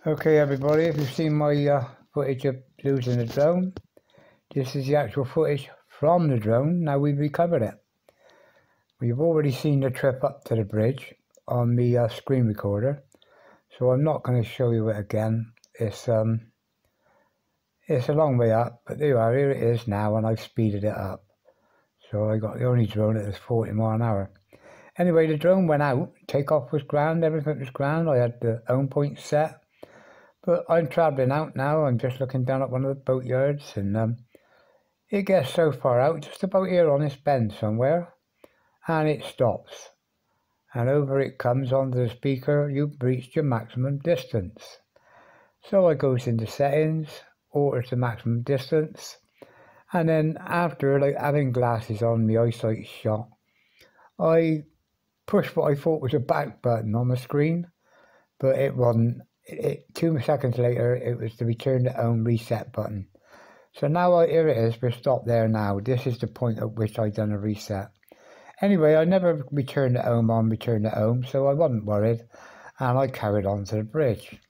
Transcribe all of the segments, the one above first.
Okay everybody, if you've seen my footage of losing the drone, this is the actual footage from the drone. Now we've recovered it. We've already seen the trip up to the bridge on the screen recorder, so I'm not going to show you it again. It's a long way up, but there you are, here it is now, and I've speeded it up. So I got the only drone that is 40 miles an hour. Anyway, the drone went out, takeoff was grand, everything was grand, I had the home point set. But I'm travelling out now. I'm just looking down at one of the boat yards, and it gets so far out, just about here on this bend somewhere, and it stops. And over it comes onto the speaker, "You've reached your maximum distance." So I goes into settings, alters the maximum distance, and then after, like having glasses on, my eyesight shot, I pushed what I thought was a back button on the screen, but it wasn't. 2 seconds later, it was the return to home reset button. So now here it is, we're stopped there now. This is the point at which I done a reset. Anyway, I never returned to home on return to home, so I wasn't worried, and I carried on to the bridge.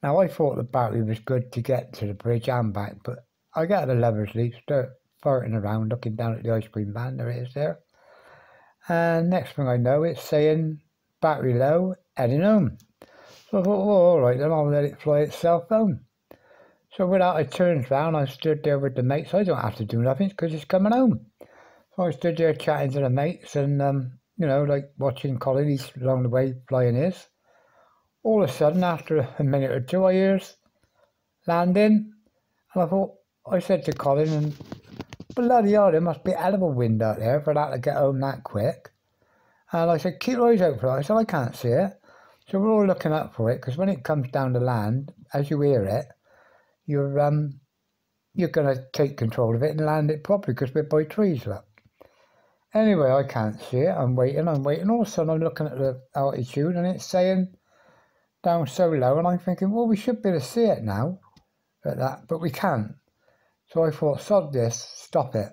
Now I thought the battery was good to get to the bridge and back, but I got the Lover's Leap, start farting around, looking down at the ice cream van, there it is there. And next thing I know, it's saying battery low, heading home. So I thought, well, all right, then I'll let it fly itself home. So with that, I turned round, I stood there with the mates. I don't have to do nothing because it's coming home. So I stood there chatting to the mates and, you know, like watching Colin along the way flying his. All of a sudden, after a minute or two, I hears landing. And I said to Colin, and bloody hell, there must be a hell of a wind out there for that to get home that quick. And I said, keep your eyes out for that. I said, I can't see it. So we're all looking up for it, because when it comes down to land, as you hear it, you're going to take control of it and land it properly, because we're by trees, look. Anyway, I can't see it. I'm waiting. All of a sudden, I'm looking at the altitude, and it's saying down so low, and I'm thinking, well, we should be able to see it now at that, but we can't. So I thought, sod this, stop it.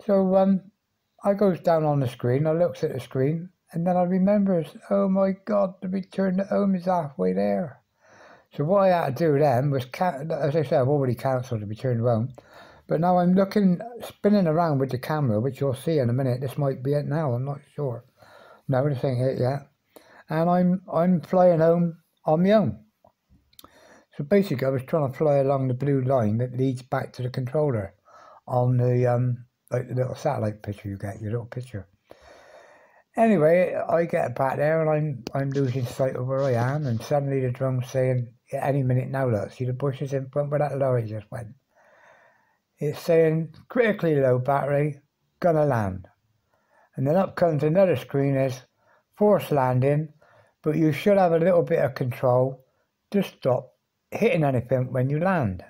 So I goes down on the screen, I looks at the screen, and then I remembers, oh my God, the return to home is halfway there. So what I had to do then was, as I said, I've already cancelled the return to home, but now I'm spinning around with the camera, which you'll see in a minute. This might be it now, I'm not sure. No, this ain't it yet. And I'm flying home on my own. So basically, I was trying to fly along the blue line that leads back to the controller on the like the little satellite picture you get, your little picture. Anyway, I get back there and I'm losing sight of where I am, and suddenly the drone's saying, any minute now, look, see the bushes in front where that lorry just went. It's saying, critically low battery, gonna land. And then up comes another screen, is forced landing, but you should have a little bit of control to stop hitting anything when you land.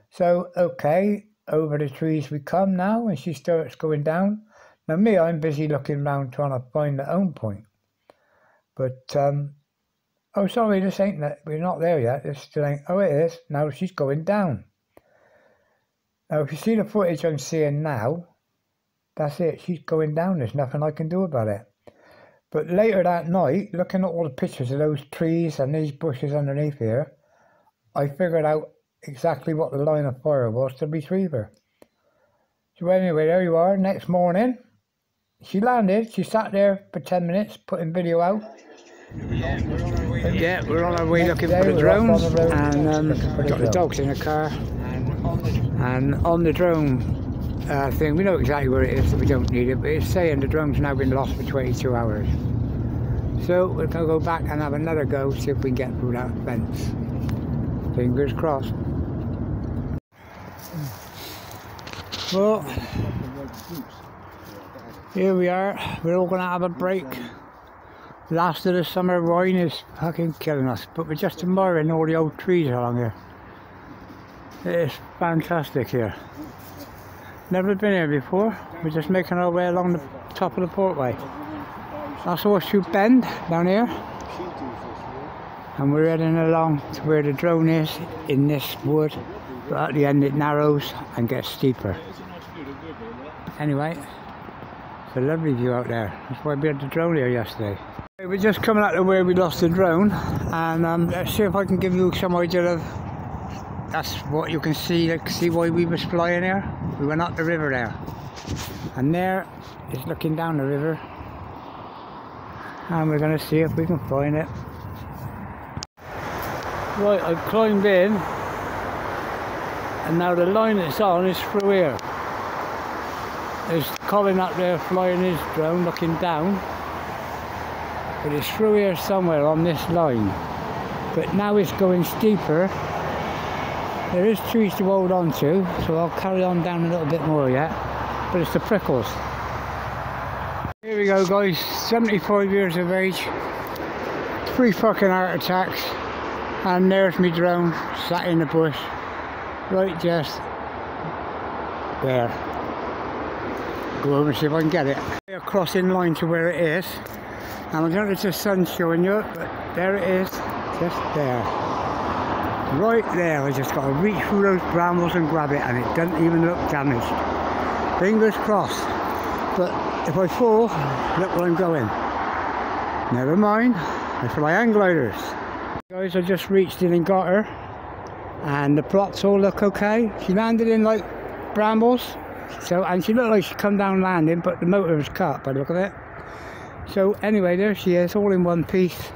So, okay, over the trees we come now, and she starts going down. Now me, I'm busy looking around trying to find the home point. But, oh sorry, this ain't that, we're not there yet, this still ain't, oh it is, now she's going down. Now if you see the footage I'm seeing now, that's it, she's going down, there's nothing I can do about it. But later that night, looking at all the pictures of those trees and these bushes underneath here, I figured out exactly what the line of fire was to retrieve her. So anyway, there you are, next morning. She landed, she sat there for 10 minutes, putting video out. Yeah, we're on our way looking for the drones, and got the dogs in the car. And on the drone thing, we know exactly where it is, so we don't need it, but it's saying the drone's now been lost for 22 hours. So we're going to go back and have another go, see if we can get through that fence. Fingers crossed. Well, here we are, we're all going to have a break. Last of the summer wine is fucking killing us, but we're just admiring all the old trees along here. It is fantastic here. Never been here before, we're just making our way along the top of the portway. That's Horseshoe Bend down here. And we're heading along to where the drone is in this wood, but at the end it narrows and gets steeper. Anyway, it's a lovely view out there. That's why we had the drone here yesterday. We're just coming out of where we lost the drone, and let's see if I can give you some idea of that's what you can see. Like, see why we was flying there? We went up the river there, and there is looking down the river, and we're going to see if we can find it. Right, I've climbed in, and now the line it's on is through here. There's Colin up there flying his drone looking down, but it's through here somewhere on this line. But now it's going steeper. There is trees to hold on to, so I'll carry on down a little bit more yet, but it's the prickles. Here we go guys, 75 years of age, 3 fucking heart attacks, and there's me drone sat in the bush, right just there. Go over and see if I can get it. Across in line to where it is, and I don't know if the sun's showing you, but there it is, just there. Right there, I just got to reach through those brambles and grab it, and it doesn't even look damaged. Fingers crossed. But if I fall, look where I'm going. Never mind, I fly hang gliders. Guys, I just reached in and got her, and the props all look okay. She landed in like brambles, and she looked like she'd come down landing, but the motor was cut by the look of it. So anyway, there she is, all in one piece.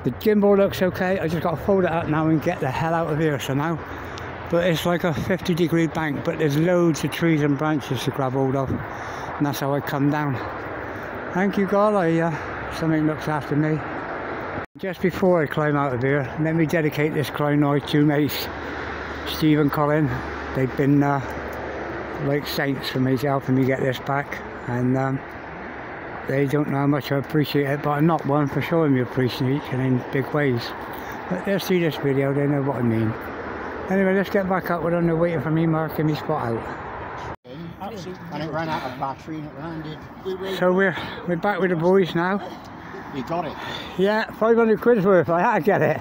The gimbal looks okay. I just got to fold it up now and get the hell out of here somehow. But it's like a 50-degree bank, but there's loads of trees and branches to grab hold of, and that's how I come down. Thank you God, something looks after me. Just before I climb out of here, let me dedicate this climb now to 2 mates, Steve and Colin. They've been like saints for me, helping me get this back, and they don't know how much I appreciate it, but I'm not one for showing me appreciation in big ways. But they'll see this video, they know what I mean. Anyway, let's get back up. We're on there waiting for me marking my spot out. And it ran out of battery and it landed. So we're back with the boys now. You got it? Yeah, 500 quid's worth. I had to get it.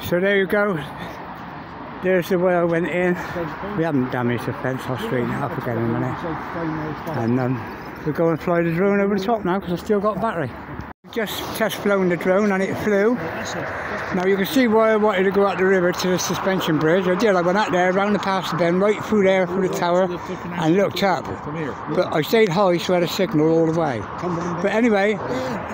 So there you go. There's the way I went in. We haven't damaged the fence. I'll straighten it up again in a minute. And we'll go and fly the drone over the top now, because I've still got battery. Just test flown the drone and it flew. Now you can see why I wanted to go out the river to the suspension bridge. I did. I went out there, round the past the bend, right through there, through the tower, and looked up. But I stayed high, so I had a signal all the way. But anyway,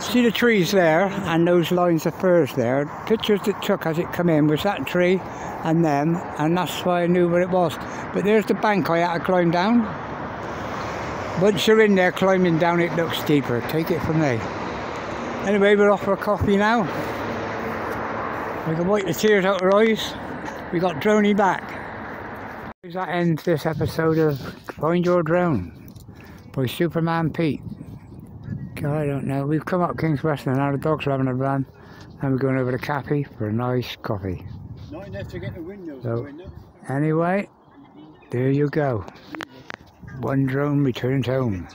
see the trees there, and those lines of firs there. Pictures that took as it come in was that tree and them, and that's why I knew where it was. But there's the bank I had to climb down. Once you're in there climbing down, it looks steeper. Take it from me. Anyway, we're off for a coffee now. We can wipe the tears out our eyes. We got Droney back. That ends this episode of Find Your Drone by Superman Pete. God, I don't know. We've come up King's West and now the dogs are having a run, and we're going over to Cappy for a nice coffee. Not enough to get the windows going, no? Anyway, there you go. One drone returns home.